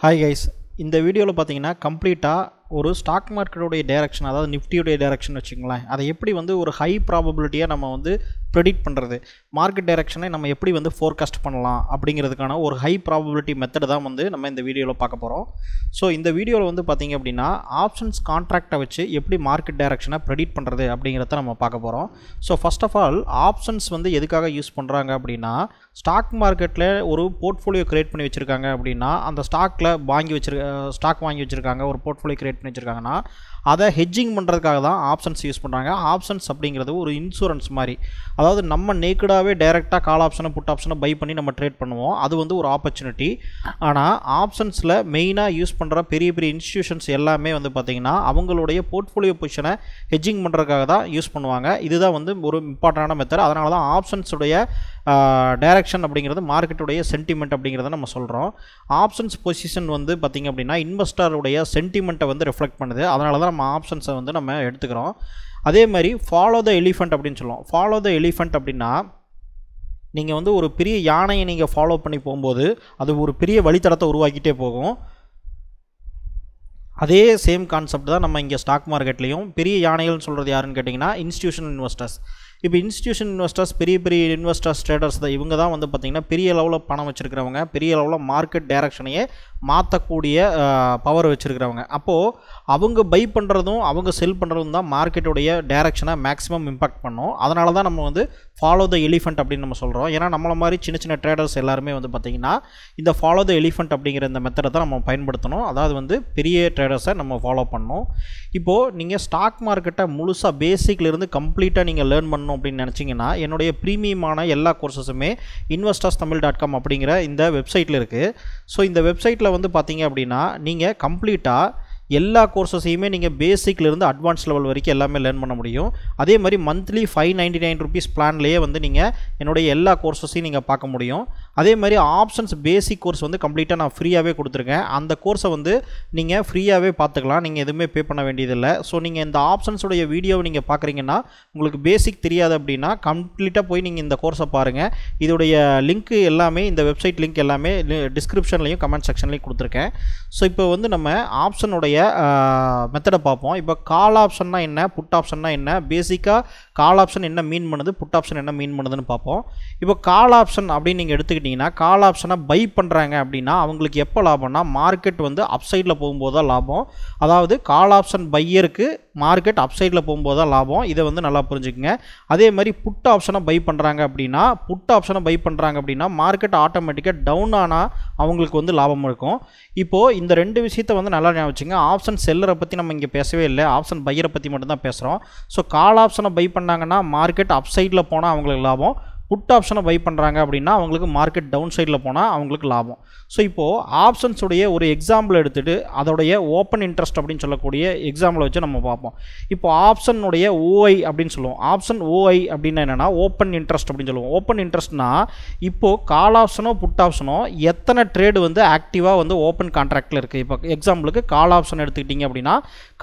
Hi guys, இந்த வீடியோவில் பார்த்தீங்கன்னா கம்ப்ளீட்டாக ஒரு ஸ்டாக் மார்க்கெட்டோடைய டைரக்ஷன், அதாவது நிஃப்டியோடைய டைரக்ஷன் வச்சுங்களேன், அதை எப்படி ஒரு ஹை ப்ராபபிலிட்டியாக நம்ம ப்ரெடிக்ட் பண்ணுறது, மார்க்கெட் டைரக்ஷனை நம்ம எப்படி ஃபோர்காஸ்ட் பண்ணலாம் அப்படிங்கிறதுக்கான ஒரு ஹை ப்ராபபிலிட்டி மெத்தட் தான் நம்ம இந்த வீடியோவில் பார்க்க போகிறோம். ஸோ இந்த வீடியோவில் பார்த்தீங்க அப்படின்னா ஆப்ஷன்ஸ் கான்ட்ராக்டை வச்சு எப்படி மார்க்கெட் டைரக்ஷனை ப்ரெடிக்ட் பண்ணுறது அப்படிங்கிறத நம்ம பார்க்க போகிறோம். So first of all options எதுக்காக யூஸ் பண்ணுறாங்க அப்படின்னா, ஸ்டாக் மார்க்கெட்டில் ஒரு போர்ட்ஃபோலியோ க்ரியேட் பண்ணி வச்சுருக்காங்க அப்படின்னா, அந்த ஸ்டாக் வாங்கி வச்சுருக்காங்க, ஒரு போர்ட்ஃபோலியோ க்ரியேட் பண்ணி வச்சுருக்காங்கன்னா அதை ஹெட்ஜிங் பண்ணுறதுக்காக தான் ஆப்ஷன்ஸ் யூஸ் பண்ணுறாங்க. ஆப்ஷன்ஸ் அப்படிங்கிறது ஒரு இன்சூரன்ஸ் மாதிரி, அதாவது நம்ம நேக்கடாகவே டைரெக்டாக கால் ஆப்ஷனை புட் ஆப்ஷனை பை பண்ணி நம்ம ட்ரேட் பண்ணுவோம், அது ஒரு ஆப்பர்ச்சுனிட்டி. ஆனால் ஆப்ஷன்ஸில் மெயினாக யூஸ் பண்ணுற பெரிய பெரிய இன்ஸ்டிடியூஷன்ஸ் எல்லாமே பார்த்திங்கன்னா அவங்களுடைய போர்ட்ஃபோலியோ பொசிஷனை ஹெட்ஜிங் பண்ணுறதுக்காக தான் யூஸ் பண்ணுவாங்க. இதுதான் ஒரு இம்பார்ட்டண்டான மெத்தட். அதனால தான் ஆப்ஷன்ஸுடைய டைரக்ஷன் அப்படிங்கிறது மார்க்கெட்டுடைய சென்டிமெண்ட் அப்படிங்கிறத நம்ம சொல்கிறோம். ஆப்ஷன்ஸ் பொசிஷன் பார்த்திங்க அப்படின்னா இன்வெஸ்டருடைய சென்டிமெண்ட்டை ரெஃப்ளெக்ட் பண்ணுது. அதனால தான் நம்ம ஆப்ஷன்ஸை நம்ம எடுத்துக்கிறோம். அதே மாதிரி ஃபாலோ த எலிஃபண்ட் அப்படின்னு சொல்லுவோம். ஃபாலோ த எலிஃபண்ட் அப்படின்னா, நீங்கள் ஒரு பெரிய யானையை நீங்கள் ஃபாலோ பண்ணி போகும்போது அது ஒரு பெரிய வழித்தடத்தை உருவாக்கிட்டே போகும். அதே சேம் கான்செப்ட் தான் நம்ம இங்கே ஸ்டாக் மார்க்கெட்லேயும். பெரிய யானைகள்னு சொல்கிறது யாருன்னு கேட்டிங்கன்னா இன்ஸ்டிடியூஷனல் இன்வெஸ்டர்ஸ். இப்போ இன்ஸ்டிடியூஷன் இன்வெஸ்டர்ஸ், பெரிய பெரிய இன்வெஸ்டர்ஸ், ட்ரேடர்ஸ் தான். இவங்க தான் பார்த்திங்கன்னா பெரிய லெவலில் பணம் வச்சுருக்கிறவங்க, பெரிய லெவலில் மார்க்கெட் டைரக்ஷனையே மாற்றக்கூடிய பவர் வச்சுருக்கிறவங்க. அப்போது அவங்க பை பண்ணுறதும் அவங்க செல் பண்ணுறதும் தான் மார்க்கெட்டுடைய டைரக்ஷனை மேக்ஸிமம் இம்பாக்ட் பண்ணும். அதனால தான் நம்ம ஃபாலோ த எலிஃபண்ட் அப்படின்னு நம்ம சொல்கிறோம். ஏன்னா நம்மளை மாதிரி சின்ன சின்ன ட்ரேடர்ஸ் எல்லாருமே பார்த்திங்கன்னா இந்த ஃபாலோ த எலிஃபண்ட் அப்படிங்கிற இந்த மெத்தடை தான் நம்ம பயன்படுத்தணும். அதாவது பெரிய ட்ரேடர்ஸை நம்ம ஃபாலோ பண்ணணும். இப்போது நீங்கள் ஸ்டாக் மார்க்கெட்டை முழுசாக பேசிக்லேருந்து கம்ப்ளீட்டாக நீங்கள் லேர்ன் பண்ணணும் அப்படின்னு நினச்சிங்கன்னா, என்னுடைய ப்ரீமியமான எல்லா கோர்சஸுமே investorstamil.com அப்படிங்கிற இந்த வெப்சைட்டில் இருக்குது. ஸோ இந்த வெப்சைட்டில் பார்த்தீங்க அப்படின்னா நீங்கள் கம்ப்ளீட்டாக எல்லா கோர்சஸையுமே நீங்கள் பேசிக்லேருந்து அட்வான்ஸ் லெவல் வரைக்கும் எல்லாமே லேர்ன் பண்ண முடியும். அதே மாதிரி மந்த்லி 599 ருபீஸ் பிளான்லேயே நீங்கள் என்னுடைய எல்லா கோர்சஸையும் நீங்கள் பார்க்க முடியும். அதே மாதிரி ஆப்ஷன்ஸ் பேசிக் கோர்ஸ் கம்ப்ளீட்டாக நான் ஃப்ரீயாகவே கொடுத்துருக்கேன். அந்த கோர்ஸை நீங்கள் ஃப்ரீயாகவே பார்த்துக்கலாம், நீங்கள் எதுவுமே பே பண்ண வேண்டியதில்லை. ஸோ நீங்கள் இந்த ஆப்ஷன்ஸுடைய வீடியோவை நீங்கள் பார்க்குறீங்கன்னா, உங்களுக்கு பேசிக் தெரியாது அப்படின்னா கம்ப்ளீட்டாக போய் நீங்கள் இந்த கோர்ஸை பாருங்கள். இதோடைய லிங்க் எல்லாமே, இந்த வெப்சைட் லிங்க் எல்லாமே டிஸ்கிரிப்ஷன்லையும் கமெண்ட் செக்ஷன்லையும் கொடுத்துருக்கேன். ஸோ இப்போ நம்ம ஆப்ஷனுடைய மெத்தடை பார்ப்போம். இப்போ கால் ஆப்ஷன்னா என்ன, புட் ஆப்ஷன்னா என்ன, பேசிக்காக கால் ஆப்ஷன் என்ன மீன் பண்ணுது, புட் ஆப்ஷன் என்ன மீன் பண்ணுதுன்னு பார்ப்போம். இப்போ கால் ஆப்ஷன் அப்படின்னு நீங்கள் எடுத்துக்கிட்டிங்கன்னா, கால் ஆப்ஷனை பை பண்ணுறாங்க அப்படின்னா அவங்களுக்கு எப்போ லாபம்னா, மார்க்கெட் அப்சைடில் போகும்போது தான் லாபம். அதாவது கால் ஆப்ஷன் பையருக்கு மார்க்கெட் அப்சைடில் போகும்போது தான் லாபம். இதை நல்லா புரிஞ்சுக்குங்க. அதே மாதிரி புட் ஆப்ஷனை பை பண்ணுறாங்க அப்படின்னா மார்க்கெட் ஆட்டோமேட்டிக்காக டவுன் ஆனால் அவங்களுக்கு லாபம் இருக்கும். இப்போது இந்த ரெண்டு விஷயத்தை நல்லா ஞாபகம் வச்சுங்க. ஆப்ஷன் செல்லரை பற்றி நம்ம இங்கே பேசவே இல்லை, ஆப்ஷன் பையரை பற்றி மட்டும்தான் பேசுகிறோம். ஸோ கால் ஆப்ஷனை பை பண்ணாங்கன்னா மார்க்கெட் அப்சைடில் போனால் அவங்களுக்கு லாபம், புட் ஆப்ஷனை பை பண்ணுறாங்க அப்படின்னா அவங்களுக்கு மார்க்கெட் டவுன் சைடில் போனால் அவங்களுக்கு லாபம். ஸோ இப்போது ஆப்ஷன்ஸுடைய ஒரு எக்ஸாம்பிள் எடுத்துகிட்டு அதோடைய ஓப்பன் இன்ட்ரெஸ்ட் அப்படின்னு சொல்லக்கூடிய எக்ஸாம்பிளை வச்சு நம்ம பார்ப்போம். இப்போ ஆப்ஷனுடைய ஓஐ அப்படின்னு சொல்லுவோம். ஆப்ஷன் ஓஐ அப்படின்னா என்னென்னா ஓப்பன் இன்ட்ரெஸ்ட் அப்படின்னு சொல்லுவோம். ஓப்பன் இன்ட்ரெஸ்ட்னா இப்போது கால் ஆப்ஷனோ புட் ஆப்ஷனோ எத்தனை ட்ரேடு ஆக்டிவாக ஓப்பன் கான்ட்ராக்டில் இருக்குது. இப்போ எக்ஸாம்பிளுக்கு கால் ஆப்ஷன் எடுத்துக்கிட்டிங்க அப்படின்னா,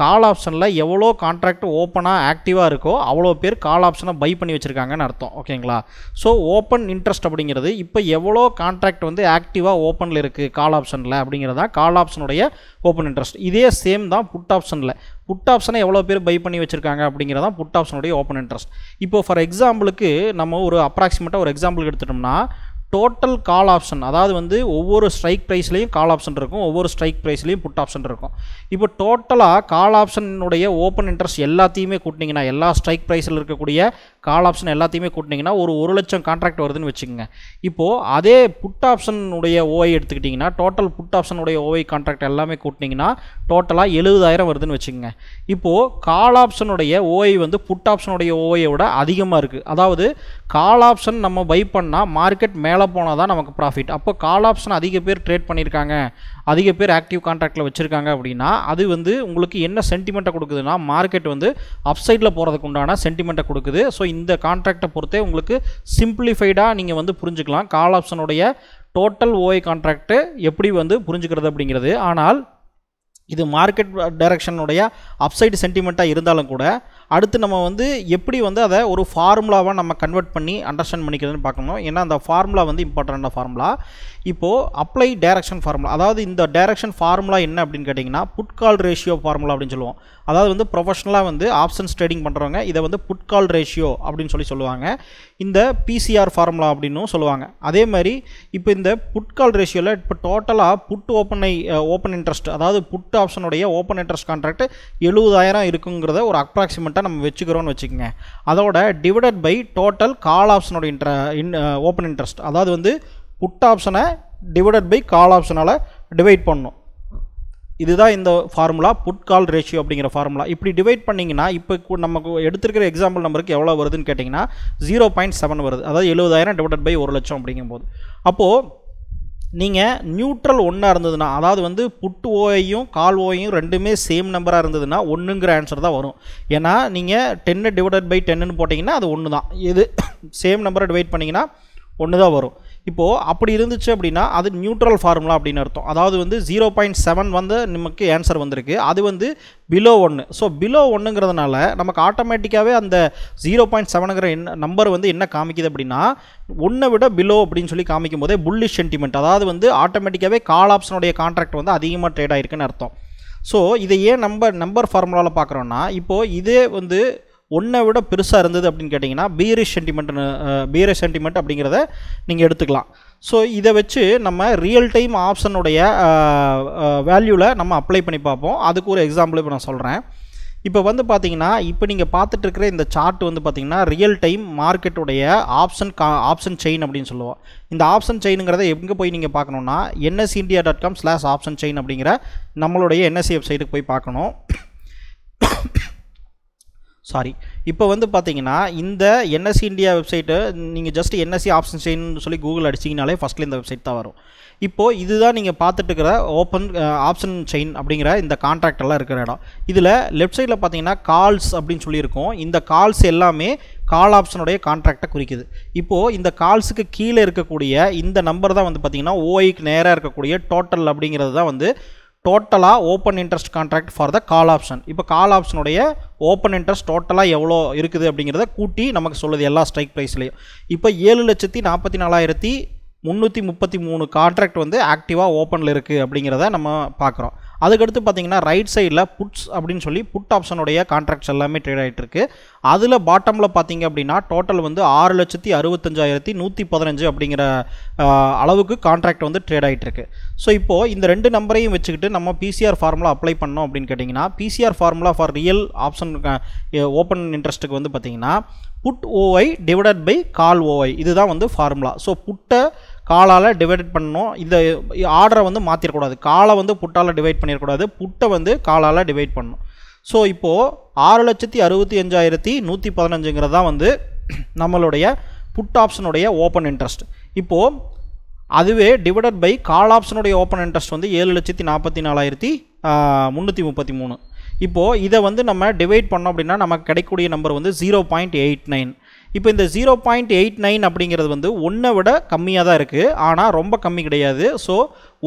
கால் ஆப்ஷனில் எவ்வளோ கான்ட்ராக்ட் ஓப்பனாக ஆக்டிவாக இருக்கோ அவ்வளோ பேர் கால் ஆப்ஷனை பை பண்ணி வச்சுருக்காங்கன்னு அர்த்தம். ஓகேங்களா? ஸோ ஓப்பன் இன்ட்ரெஸ்ட் அப்படிங்கிறது இப்போ எவ்வளோ கான்ட்ராக்ட் ஆக்டிவாக ஓப்பனில் இருக்குது கால் ஆப்ஷனில் அப்படிங்கிறதா கால் ஆப்ஷனுடைய ஓப்பன் இன்ட்ரெஸ்ட். இதே சேம் தான் புட் ஆப்ஷனில். புட் ஆப்ஷனை எவ்வளோ பேர் பை பண்ணி வச்சுருக்காங்க அப்படிங்கிறதா புட் ஆப்ஷனுடைய ஓப்பன் இன்ட்ரெஸ்ட். இப்போது ஃபார் எக்ஸாம்பிளுக்கு நம்ம ஒரு அப்ராக்சிமேட்டாக ஒரு எக்ஸாம்பிளுக்கு எடுத்துட்டோம்னா, டோட்டல் கால் ஆப்ஷன், அதாவது ஒவ்வொரு ஸ்ட்ரைக் ப்ரைஸ்லையும் கால் ஆப்ஷன் இருக்கும், ஒவ்வொரு ஸ்ட்ரைக் ப்ரைஸ்லையும் புட் ஆப்ஷன் இருக்கும். இப்போ டோட்டலாக கால் ஆப்ஷனுடைய ஓப்பன் இன்ட்ரெஸ்ட் எல்லாத்தையுமே கூட்டினீங்கன்னா, எல்லா ஸ்ட்ரைக் ப்ரைஸில் இருக்கக்கூடிய கால் ஆப்ஷன் எல்லாத்தையுமே கூட்டினீங்கன்னா ஒரு 1,00,000 கான்ட்ராக்ட் வருதுன்னு வச்சுக்கோங்க. இப்போது அதே புட் ஆப்ஷனுடைய ஓஐ எடுத்துக்கிட்டிங்கன்னா, டோட்டல் புட் ஆப்ஷனுடைய ஓஐ கான்ட்ராக்ட் எல்லாமே கூட்டினீங்கன்னா டோட்டலாக 70,000 வருதுன்னு வச்சுக்கோங்க. இப்போது கால் ஆப்ஷனுடைய ஓஐ புட் ஆப்ஷனுடைய ஓஐயோட அதிகமாக இருக்குது. அதாவது கால் ஆப்ஷன் நம்ம பை பண்ணால் மார்க்கெட் மேலே போனால் தான் நமக்கு ப்ராஃபிட். அப்போ கால் ஆப்ஷன் அதிக பேர் ட்ரேட் பண்ணியிருக்காங்க, அதிக பேர் ஆக்டிவ் கான்ட்ராக்டில் வச்சுருக்காங்க அப்படின்னா அது உங்களுக்கு என்ன சென்டிமெண்ட்டை கொடுக்குதுன்னா, மார்க்கெட் அப்சைடில் போகிறதுக்கு உண்டான சென்டிமெண்ட்டை கொடுக்குது. ஸோ இந்த கான்ட்ராக்டை பொறுத்தே உங்களுக்கு சிம்பிளிஃபைடாக நீங்கள் புரிஞ்சுக்கலாம் கால் ஆப்ஷனுடைய டோட்டல் ஓஐ கான்ட்ராக்ட் எப்படி புரிஞ்சுக்கிறது அப்படிங்கிறது. ஆனால் இது மார்க்கெட் டைரக்ஷனுடைய அப்சைடு சென்டிமெண்ட்டாக இருந்தாலும் கூட அடுத்து நம்ம வந்து எப்படி வந்து அதை ஒரு ஃபார்முலாவாக நம்ம கன்வெர்ட் பண்ணி அண்டர்ஸ்டாண்ட் பண்ணிக்கிறதுன்னு பார்க்கணும். ஏன்னா அந்த ஃபார்முலா வந்து இம்பார்ட்டண்டான ஃபார்முலா. இப்போது அப்ளை டைரக்ஷன் ஃபார்முலா, அதாவது இந்த டைரக்ஷன் ஃபார்முலா என்ன அப்படின்னு கேட்டிங்கன்னா புட் கால் ரேஷியோ ஃபார்முலா அப்படின்னு சொல்லுவோம். அதாவது வந்து ப்ரொஃபஷனலாக வந்து ஆப்ஷன்ஸ் ட்ரேடிங் பண்ணுறவங்க இதை வந்து புட் கால் ரேஷியோ அப்படின்னு சொல்லுவாங்க. இந்த பிசிஆர் ஃபார்முலா அப்படின்னும் சொல்லுவாங்க. அதே மாதிரி இப்போ இந்த புட் கால் ரேஷியோவில் இப்போ டோட்டலாக புட் ஓப்பன் இன்ட்ரெஸ்ட், அதாவது புட் ஆப்ஷனுடைய ஓப்பன் இன்ட்ரெஸ்ட் கான்ட்ராக்ட் 70,000 இருக்குங்கிறத ஒரு அப்ராக்சிமேட்டாக நம்ம வச்சுக்கிறோன்னு வச்சுக்கோங்க. அதோட டிவைடட் பை டோட்டல் கால் ஆப்ஷனோட ஓப்பன் இன்ட்ரெஸ்ட், அதாவது வந்து புட் ஆப்ஷனை டிவைடட் பை கால் ஆப்ஷனால் டிவைட் பண்ணணும். இதுதான் இந்த ஃபார்முலா புட் கால் ரேஷியோ அப்படிங்கிற ஃபார்முலா. இப்படி டிவைட் பண்ணிங்கன்னா இப்போ நமக்கு எடுத்துருக்கிற எக்ஸாம்பிள் நம்பருக்கு எவ்வளோ வருதுன்னு கேட்டிங்கன்னா 0.7 வருது. அதாவது 70,000 டிவைடட் பை 1,00,000 அப்படிங்கும்போது அப்போது நீங்கள் நியூட்ரல் ஒன்றா இருந்ததுன்னா, அதாவது வந்து புட்டு ஓயையும் கால் ஓயையும் ரெண்டுமே சேம் நம்பராக இருந்ததுன்னா 1ங்கிற ஆன்சர் தான் வரும். ஏன்னா நீங்கள் 10 டிவைடட் பை 10ன்னு போட்டிங்கன்னா அது 1 தான். இது சேம் நம்பரை டிவைட் பண்ணிங்கன்னா 1 தான் வரும். இப்போது அப்படி இருந்துச்சு அப்படின்னா அது நியூட்ரல் ஃபார்முலா அப்படின்னு அர்த்தம். அதாவது வந்து 0.7 வந்து நமக்கு ஆன்சர் வந்திருக்கு, அது வந்து பிலோ 1. ஸோ பிலோ 1ங்கிறதுனால நமக்கு ஆட்டோமேட்டிக்காகவே அந்த 0.7ங்கிற நம்பர் வந்து என்ன காமிக்குது அப்படின்னா 1 விட பிலோ அப்படின்னு சொல்லி காமிக்கும் போதே புல்லிஷ் சென்டிமெண்ட், அதாவது வந்து ஆட்டோமேட்டிக்காகவே கால் ஆப்ஷனுடைய கான்ட்ராக்ட் வந்து அதிகமாக ட்ரேட் ஆகிருக்குன்னு அர்த்தம். ஸோ இதை ஏன் நம்பர் ஃபார்முலாவில் பார்க்குறோன்னா, இப்போது இதே வந்து 1 விட பெருசாக இருந்தது அப்படின்னு கேட்டிங்கன்னா பீரிஷ் சென்டிமெண்ட் அப்படிங்கிறத நீங்கள் எடுத்துக்கலாம். ஸோ இதை வச்சு நம்ம ரியல் டைம் ஆப்ஷனுடைய வேல்யூவில் நம்ம அப்ளை பண்ணி பார்ப்போம். அதுக்கு ஒரு எக்ஸாம்பிள் இப்போ நான் சொல்கிறேன். இப்போ வந்து பார்த்தீங்கன்னா இப்போ நீங்கள் பார்த்துட்டு இருக்கிற இந்த சார்ட் வந்து பார்த்தீங்கன்னா ரியல் டைம் மார்க்கெட்டுடைய ஆப்ஷன் செயின் அப்படின்னு சொல்லுவோம். இந்த ஆப்ஷன் செயினுங்கிறத எங்கே போய் நீங்கள் பார்க்கணுன்னா nsindia.com/option chain அப்படிங்கிற நம்மளுடைய NSE வெப்சைட்டுக்கு போய் பார்க்கணும். இப்போ வந்து பார்த்தீங்கன்னா இந்த NSE இந்தியா வெப்சைட்டு நீங்கள் ஜஸ்ட் NSE ஆப்ஷன் செயின் சொல்லி கூகுள் அடிச்சிங்கனாலே ஃபஸ்ட்டில் இந்த வெப்சைட் தான் வரும். இப்போது இதுதான் நீங்கள் பார்த்துட்டு இருக்கிற ஆப்ஷன் செயின் அப்படிங்கிற இந்த கான்ட்ராக்ட் எல்லாம் இருக்கிற இடம். இதில் லெஃப்ட் சைடில் பார்த்தீங்கன்னா கால்ஸ் அப்படின்னு சொல்லியிருக்கோம். இந்த கால்ஸ் எல்லாமே கால் ஆப்ஷனுடைய கான்ட்ராக்டை குறிக்குது. இப்போது இந்த கால்ஸுக்கு கீழே இருக்கக்கூடிய இந்த நம்பர் தான் வந்து பார்த்திங்கன்னா ஓஐக்கு நேராக இருக்கக்கூடிய டோட்டல் அப்படிங்கிறது தான் வந்து டோட்டலாக open interest contract for the call option. இப்போ கால் ஆப்ஷனுடைய ஓப்பன் இன்ட்ரெஸ்ட் டோட்டலாக எவ்வளோ இருக்குது அப்படிங்கிறத கூட்டி நமக்கு சொல்லுது எல்லா ஸ்ட்ரைக் ப்ரைஸ்லையும். இப்போ 7,44,333 கான்ட்ராக்ட் வந்து ஆக்டிவாக ஓப்பனில் இருக்குது அப்படிங்கிறத நம்ம பார்க்குறோம். அதுக்கடுத்து பார்த்தீங்கன்னா ரைட் சைடில் புட்ஸ் அப்படின்னு சொல்லி புட் ஆப்ஷனுடைய கான்ட்ராக்ட்ஸ் எல்லாமே ட்ரேட் ஆகிட்டு இருக்கு. அதில் பாட்டமில் பார்த்தீங்க அப்படின்னா டோட்டல் வந்து 6,65,115 அப்படிங்கிற அளவுக்கு கான்ட்ராக்ட் வந்து ட்ரேட் ஆகிட்டு இருக்கு. ஸோ இப்போது இந்த ரெண்டு நம்பரையும் வச்சுக்கிட்டு நம்ம பிசிஆர் ஃபார்முலா அப்ளை பண்ணோம் அப்படின்னு கேட்டிங்கன்னா PCR formula for real option open இன்ட்ரெஸ்ட்டுக்கு வந்து பார்த்தீங்கன்னா put OI divided by call OI இதுதான் வந்து ஃபார்முலா. ஸோ புட்டை காலால் டிவைட் பண்ணணும். இந்த ஆர்டரை வந்து மாற்றிடக்கூடாது. காலை வந்து புட்டால் டிவைட் பண்ணிடக்கூடாது, புட்டை வந்து காலால் டிவைட் பண்ணணும். ஸோ இப்போது 6,65,115 தான் வந்து நம்மளுடைய புட் ஆப்ஷனுடைய ஓப்பன் இன்ட்ரெஸ்ட். இப்போது அதுவே டிவைடட் பை கால் ஆப்ஷனுடைய ஓப்பன் இன்ட்ரெஸ்ட் வந்து 7,44,333. இப்போது இதை வந்து நம்ம டிவைட் பண்ணோம் அப்படின்னா நமக்கு கிடைக்கக்கூடிய நம்பர் வந்து 0.89. இப்போ இந்த 0.89 அப்படிங்கிறது வந்து 1 விட கம்மியாக தான் இருக்குது, ஆனால் ரொம்ப கம்மி கிடையாது. ஸோ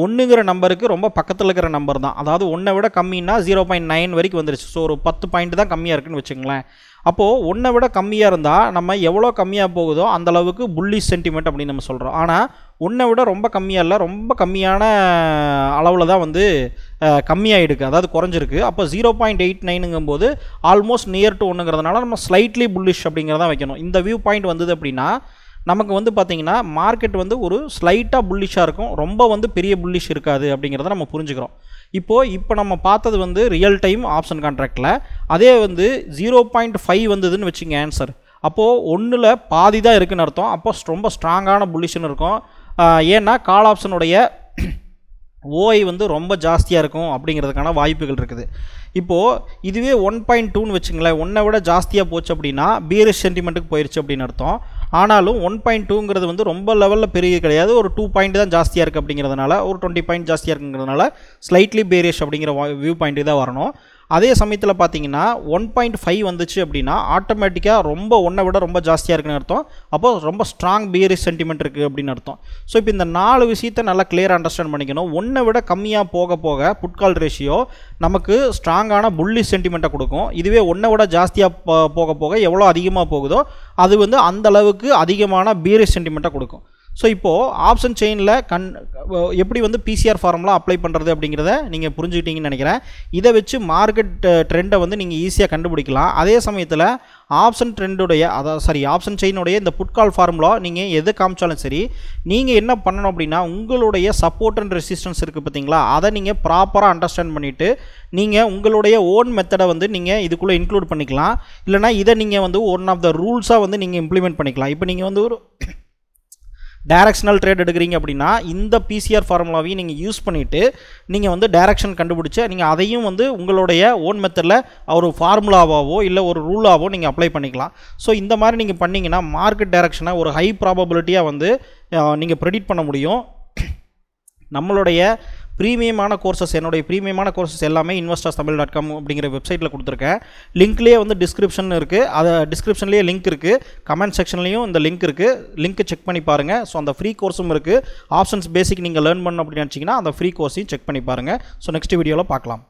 1ங்கிற நம்பருக்கு ரொம்ப பக்கத்தில் இருக்கிற நம்பர் தான். அதாவது 1 விட கம்மின்னா 0.9 வரைக்கும் வந்துருச்சு. ஸோ ஒரு 10 பாயிண்ட் தான் கம்மியாக இருக்குன்னு வச்சுங்களேன். அப்போது 1 விட கம்மியாக இருந்தால் நம்ம எவ்வளோ கம்மியாக போகுதோ அந்தளவுக்கு புல்லிஷ் சென்டிமெண்ட் அப்படின்னு நம்ம சொல்கிறோம். ஆனால் 1 விட ரொம்ப கம்மியாக இல்லை, ரொம்ப கம்மியான அளவில் தான் வந்து கம்மியாகிடுக்கு, அதாவது குறைஞ்சிருக்கு. அப்போ 0.89ங்கும்போது ஆல்மோஸ்ட் நியர் டு 1ங்கிறதுனால நம்ம ஸ்லைட்லி புல்லிஷ் அப்படிங்கிறதான் வைக்கணும். இந்த வியூ பாயிண்ட் வந்தது அப்படின்னா நமக்கு வந்து பார்த்திங்கன்னா மார்க்கெட் வந்து ஒரு ஸ்லைட்டாக புல்லிஷாக இருக்கும், ரொம்ப வந்து பெரிய புல்லிஷ் இருக்காது அப்படிங்கிறத நம்ம புரிஞ்சுக்கிறோம். இப்போ நம்ம பார்த்தது வந்து ரியல் டைம் ஆப்ஷன் கான்ட்ராக்டில். அதே வந்து 0.5 வந்ததுன்னு வச்சுங்க ஆன்சர். அப்போது 1ல் பாதி தான் இருக்குன்னு அர்த்தம். அப்போ ரொம்ப ஸ்ட்ராங்கான புல்லிஷ்னு இருக்கும். ஏன்னா கால் ஆப்ஷனுடைய ஓஐ வந்து ரொம்ப ஜாஸ்தியாக இருக்கும் அப்படிங்கிறதுக்கான வாய்ப்புகள் இருக்குது. இப்போது இதுவே 1.2ன்னு வச்சுங்களேன், 1 விட ஜாஸ்தியாக போச்சு அப்படின்னா பீரிஷ் சென்டிமெண்ட்டுக்கு போயிடுச்சு அப்படின்னு அர்த்தம். ஆனாலும் 1.2ங்கிறது வந்து ரொம்ப லெவலில் பெரிய கிடையாது, ஒரு 2 பாயிண்ட் தான் ஜாஸ்தியாக இருக்குது அப்படிங்கிறதுனால, ஒரு 20 பாயிண்ட் ஜாஸ்தியாக இருக்குங்கிறதுனால ஸ்லைட்லி பேரிஷ் அப்படிங்கிற வியூ பாயிண்ட்டு தான் வரணும். அதே சமயத்தில் பார்த்தீங்கன்னா 1.5 வந்துச்சு அப்படின்னா ஆட்டோமேட்டிக்காக ரொம்ப 1 விட ரொம்ப ஜாஸ்தியாக இருக்குன்னு அர்த்தம். அப்போது ரொம்ப ஸ்ட்ராங் பியரிஷ் சென்டிமெண்ட் இருக்குது அப்படின்னு அர்த்தம். ஸோ இப்போ இந்த 4 விஷயத்தை நல்லா கிளியராக அண்டர்ஸ்டாண்ட் பண்ணிக்கணும். 1 விட கம்மியாக போக போக புட் கால் ரேஷியோ நமக்கு ஸ்ட்ராங்கான புல்லிஷ் சென்டிமெண்ட்டை கொடுக்கும். இதுவே 1 விட ஜாஸ்தியாக போக போக எவ்வளோ அதிகமாக போகுதோ அது வந்து அந்த அளவுக்கு அதிகமான பியரிஷ் சென்டிமெண்ட்டை கொடுக்கும். ஸோ இப்போது ஆப்ஷன் செயினில் எப்படி வந்து பிசிஆர் ஃபார்முலா அப்ளை பண்ணுறது அப்படிங்கிறத நீங்கள் புரிஞ்சுக்கிட்டீங்கன்னு நினைக்கிறேன். இதை வச்சு மார்க்கெட் ட்ரெண்டை வந்து நீங்கள் ஈஸியாக கண்டுபிடிக்கலாம். அதே சமயத்தில் ஆப்ஷன் ஆப்ஷன் செயினுடைய இந்த புட்கால் ஃபார்முலா நீங்கள் எது காமிச்சாலும் சரி, நீங்கள் என்ன பண்ணணும் அப்படின்னா உங்களுடைய சப்போர்ட் அண்ட் ரெசிஸ்டன்ஸ் இருக்குது பார்த்தீங்களா, அதை நீங்கள் ப்ராப்பராக அண்டர்ஸ்டாண்ட் பண்ணிவிட்டு நீங்கள் உங்களுடைய ஓன் மெத்தடை வந்து நீங்கள் இதுக்குள்ளே இன்க்ளூட் பண்ணிக்கலாம். இல்லைனா இதை நீங்கள் வந்து ஒன் ஆஃப் த ரூல்ஸாக வந்து நீங்கள் இம்ப்ளிமெண்ட் பண்ணிக்கலாம். இப்போ நீங்கள் வந்து ஒரு டைரக்ஷனல் ட்ரேட் எடுக்கிறீங்க அப்படின்னா இந்த பிசிஆர் ஃபார்முலாவையும் நீங்கள் யூஸ் பண்ணிவிட்டு நீங்கள் வந்து டைரக்ஷன் கண்டுபிடிச்சி நீங்கள் அதையும் வந்து உங்களுடைய ஓன் மெத்தடில் ஒரு ஃபார்முலாவாவோ இல்லை ஒரு ரூலாவோ நீங்கள் அப்ளை பண்ணிக்கலாம். ஸோ இந்த மாதிரி நீங்கள் பண்ணிங்கன்னா மார்க்கெட் டைரக்ஷனை ஒரு ஹை ப்ராபபிலிட்டியாக வந்து நீங்கள் ப்ரெடிக்ட் பண்ண முடியும். நம்மளுடைய ப்ரீமியமான கோர்சஸ், என்னுடைய ப்ரீமியமான கோர்சஸ் எல்லாமே investortamil.com அப்படிங்கிற வெப்சைட்டில் கொடுத்துருக்கேன். லிங்க்லேயே வந்து டிஸ்கிரிப்ஷன் இருக்குது, அதை டிஸ்கிரிப்ஷன்லேயே லிங்க் இருக்குது, கமெண்ட் செக்ஷன்லேயும் இந்த லிங்க் இருக்குது. லிங்க்கு செக் பண்ணி பாருங்கள். ஸோ அந்த ஃப்ரீ கோர்ஸும் இருக்குது. ஆப்ஷன்ஸ் பேசிக் நீங்கள் லேர்ன் பண்ணணும் அப்படின்னு நினச்சிங்கன்னா அந்த ஃப்ரீ கோர்ஸையும் செக் பண்ணி பாருங்கள். ஸோ நெக்ஸ்ட் வீடியோவில் பார்க்கலாம்.